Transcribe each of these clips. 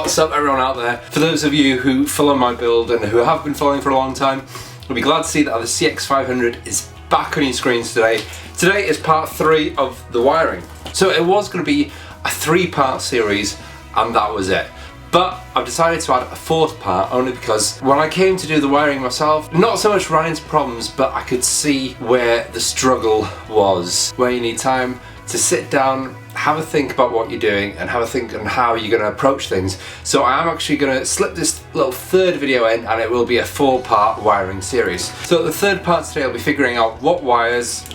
What's up everyone out there? For those of you who follow my build and who have been following for a long time, you'll be glad to see that the CX500 is back on your screens today. Today is part 3 of the wiring. So it was going to be a 3-part series and that was it. But I've decided to add a 4th part only because when I came to do the wiring myself, not so much ran into problems, but I could see where the struggle was. Where you need time to sit down, have a think about what you're doing and have a think on how you're going to approach things. So I am actually going to slip this little 3rd video in and it will be a 4-part wiring series. So the 3rd part today I'll be figuring out what wires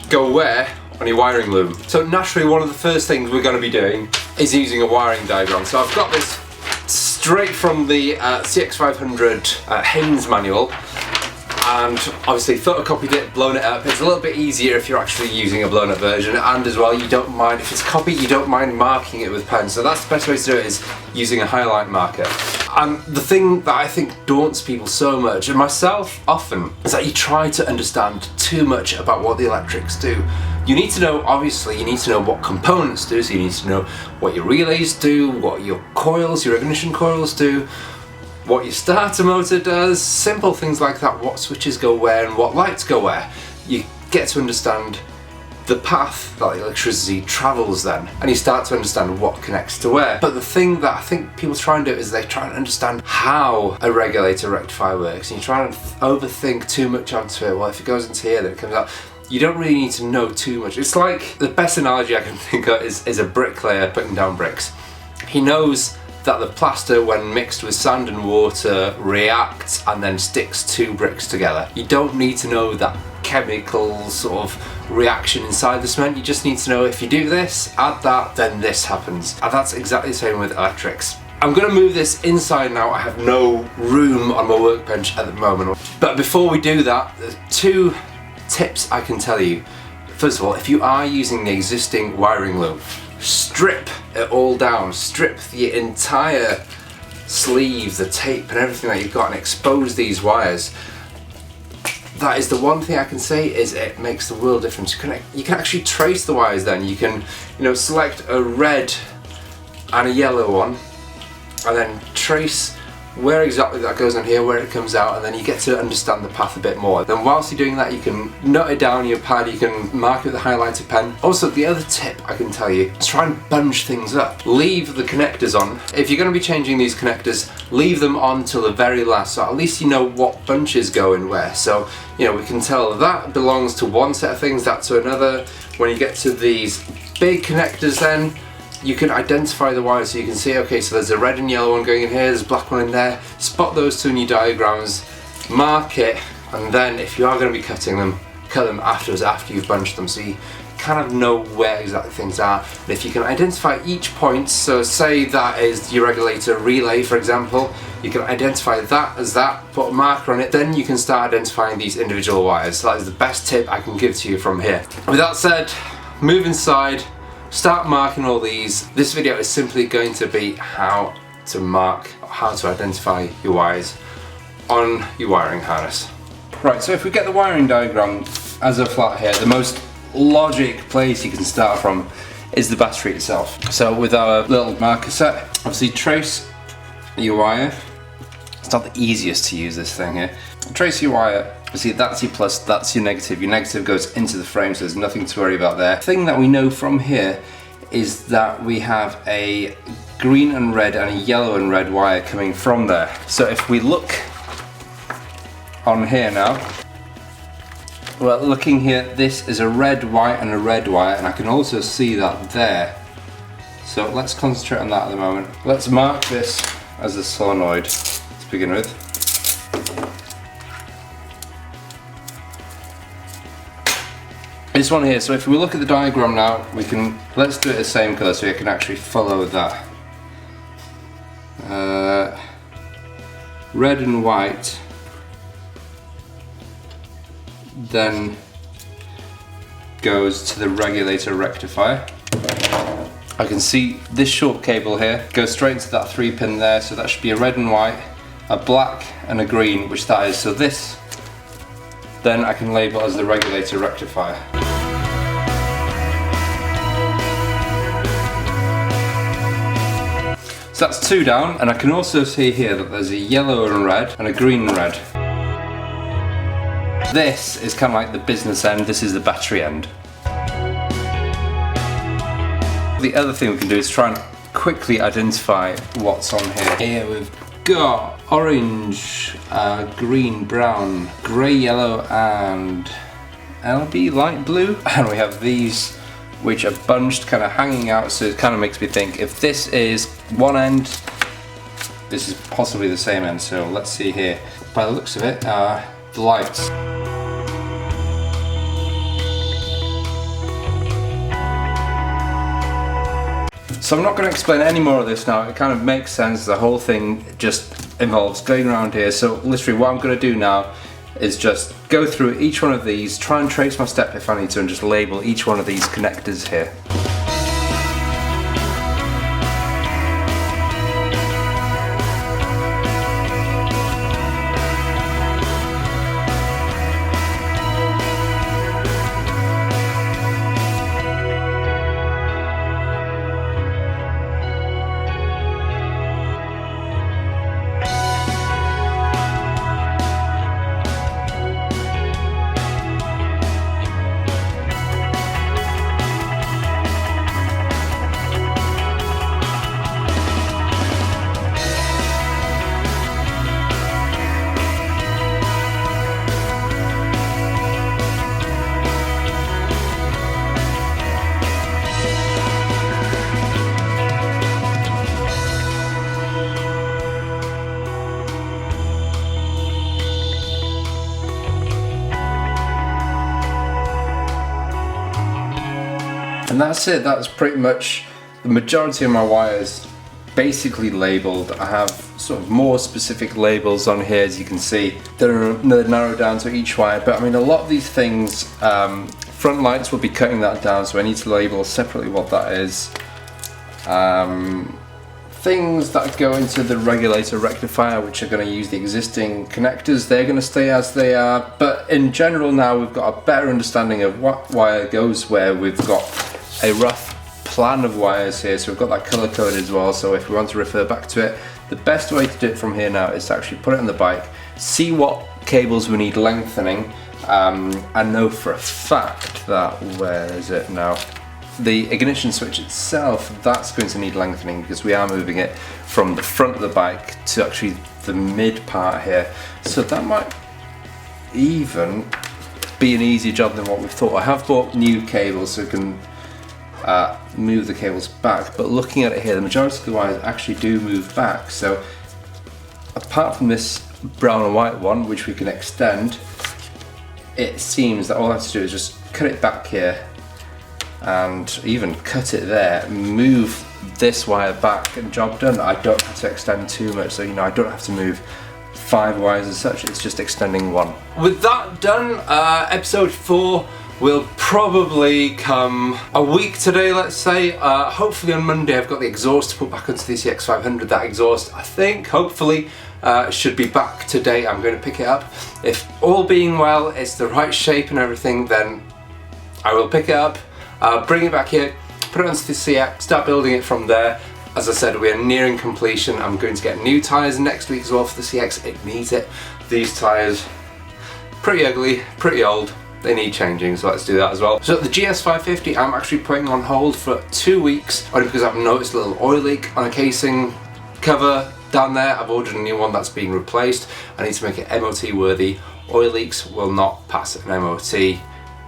go where on your wiring loom. So naturally one of the first things we're going to be doing is using a wiring diagram. So I've got this straight from the CX500 Haynes manual, and obviously photocopied it, blown it up. It's a little bit easier if you're actually using a blown up version, and as well you don't mind, if it's copied, you don't mind marking it with pen. So that's the best way to do it, is using a highlight marker. And the thing that I think daunts people so much, and myself often, is that you try to understand too much about what the electrics do. You need to know, obviously, you need to know what components do, so you need to know what your relays do, what your coils, your ignition coils do, what your starter motor does, simple things like that, what switches go where and what lights go where. You get to understand the path that the electricity travels then, and you start to understand what connects to where. But the thing that I think people try and do is they try and understand how a regulator rectifier works, and you try and overthink too much onto it. Well, if it goes into here, then it comes out. You don't really need to know too much. It's like, the best analogy I can think of is a bricklayer putting down bricks. He knows that the plaster, when mixed with sand and water, reacts and then sticks 2 bricks together. You don't need to know that chemical sort of reaction inside the cement. You just need to know, if you do this, add that, then this happens. And that's exactly the same with electrics. I'm going to move this inside now. I have no room on my workbench at the moment. But before we do that, there's 2 tips I can tell you. First of all, if you are using the existing wiring loom, strip it all down, strip the entire sleeve, the tape and everything that you've got, and expose these wires. That is the one thing I can say, is it makes the world difference. You can actually trace the wires then. You can, select a red and a yellow one and then trace where exactly that goes on here, where it comes out, and then you get to understand the path a bit more. Then whilst you're doing that, you can note it down on your pad, you can mark it with a highlighter pen. Also, the other tip I can tell you is try and bunch things up. Leave the connectors on. If you're going to be changing these connectors, leave them on till the very last, so at least you know what bunches go in where. So, we can tell that belongs to one set of things, that to another. When you get to these big connectors then, you can identify the wires, so you can see, okay, so there's a red and yellow one going in here, there's a black one in there. Spot those 2 in your diagrams, mark it, and then if you are going to be cutting them, cut them afterwards, after you've bunched them, so you kind of know where exactly things are. And if you can identify each point, so say that is your regulator relay, for example, you can identify that as that, put a marker on it, then you can start identifying these individual wires. So that is the best tip I can give to you from here. With that said, move inside, start marking all these. This video is simply going to be how to mark, how to identify your wires on your wiring harness. Right, so if we get the wiring diagram as a flat here, the most logic place you can start from is the battery itself. So with our little marker set, obviously trace your wire. It's not the easiest to use this thing here. Trace your wire. See, that's your plus, that's your negative. Your negative goes into the frame, so there's nothing to worry about there. The thing that we know from here is that we have a green and red and a yellow and red wire coming from there. So if we look on here now, well, looking here, this is a red, white and a red wire, and I can also see that there. So let's concentrate on that at the moment. Let's mark this as a solenoid to begin with. This one here, so if we look at the diagram now, let's do it the same colour so you can actually follow that. Red and white, then goes to the regulator rectifier. I can see this short cable here goes straight into that 3-pin there, so that should be a red and white, a black and a green, which that is. So this, then I can label as the regulator rectifier. So that's 2 down, and I can also see here that there's a yellow and red and a green and red. This is kind of like the business end, this is the battery end. The other thing we can do is try and quickly identify what's on here. Here we've got orange, green, brown, grey, yellow and LB light blue. And we have these which are bunched, kind of hanging out, so it kind of makes me think if this is one end, this is possibly the same end. So let's see here. By the looks of it, the lights. So I'm not going to explain any more of this now, it kind of makes sense, the whole thing just involves going around here. So literally what I'm going to do now is just go through each one of these, try and trace my step if I need to, and just label each one of these connectors here. And that's it, that's pretty much the majority of my wires basically labelled. I have sort of more specific labels on here, as you can see. They're narrowed down to each wire, but I mean a lot of these things, front lights will be cutting that down, so I need to label separately what that is. Things that go into the regulator rectifier, which are going to use the existing connectors, they're going to stay as they are, but in general now we've got a better understanding of what wire goes where. We've got a rough plan of wires here, so we've got that color coded as well, so if we want to refer back to it, the best way to do it from here now is to actually put it on the bike, see what cables we need lengthening. I know for a fact that, where is it now? The ignition switch itself, that's going to need lengthening because we are moving it from the front of the bike to actually the mid part here. So that might even be an easier job than what we've thought. I have bought new cables so we can move the cables back, but looking at it here, the majority of the wires actually do move back. So apart from this brown and white one, which we can extend, it seems that all I have to do is just cut it back here and even cut it there, move this wire back, and job done. I don't have to extend too much, so I don't have to move 5 wires as such, it's just extending 1. With that done, episode 4 will probably come a week today, let's say. Hopefully on Monday I've got the exhaust to put back onto the CX500. That exhaust, I think, hopefully should be back today. I'm going to pick it up. If all being well, it's the right shape and everything, then I will pick it up, bring it back here, put it onto the CX, start building it from there. As I said, we are nearing completion. I'm going to get new tyres next week as well for the CX. It needs it. These tyres, pretty ugly, pretty old. They need changing, so let's do that as well. So the GS550 I'm actually putting on hold for 2 weeks, only because I've noticed a little oil leak on a casing cover down there. I've ordered a new one that's being replaced. I need to make it MOT worthy. Oil leaks will not pass an MOT.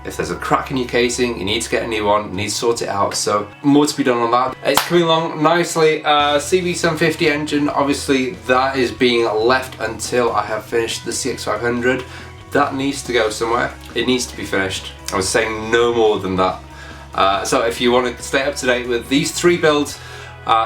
If there's a crack in your casing, you need to get a new one, you need to sort it out, so more to be done on that. It's coming along nicely. CV750 engine, obviously that is being left until I have finished the CX500. That needs to go somewhere. It needs to be finished. I was saying no more than that. So if you want to stay up to date with these 3 builds,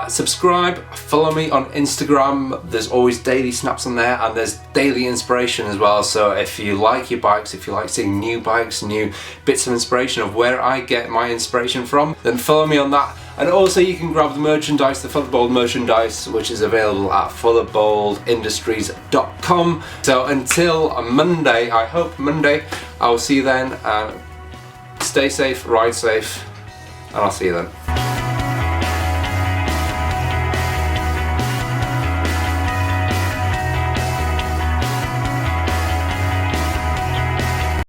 subscribe, follow me on Instagram. There's always daily snaps on there, and there's daily inspiration as well. So if you like your bikes, if you like seeing new bikes, new bits of inspiration of where I get my inspiration from, then follow me on that. And also you can grab the merchandise, the Fullerbold merchandise, which is available at fullerboldindustries.com. So until Monday, I hope Monday, I will see you then. Stay safe, ride safe, and I'll see you then.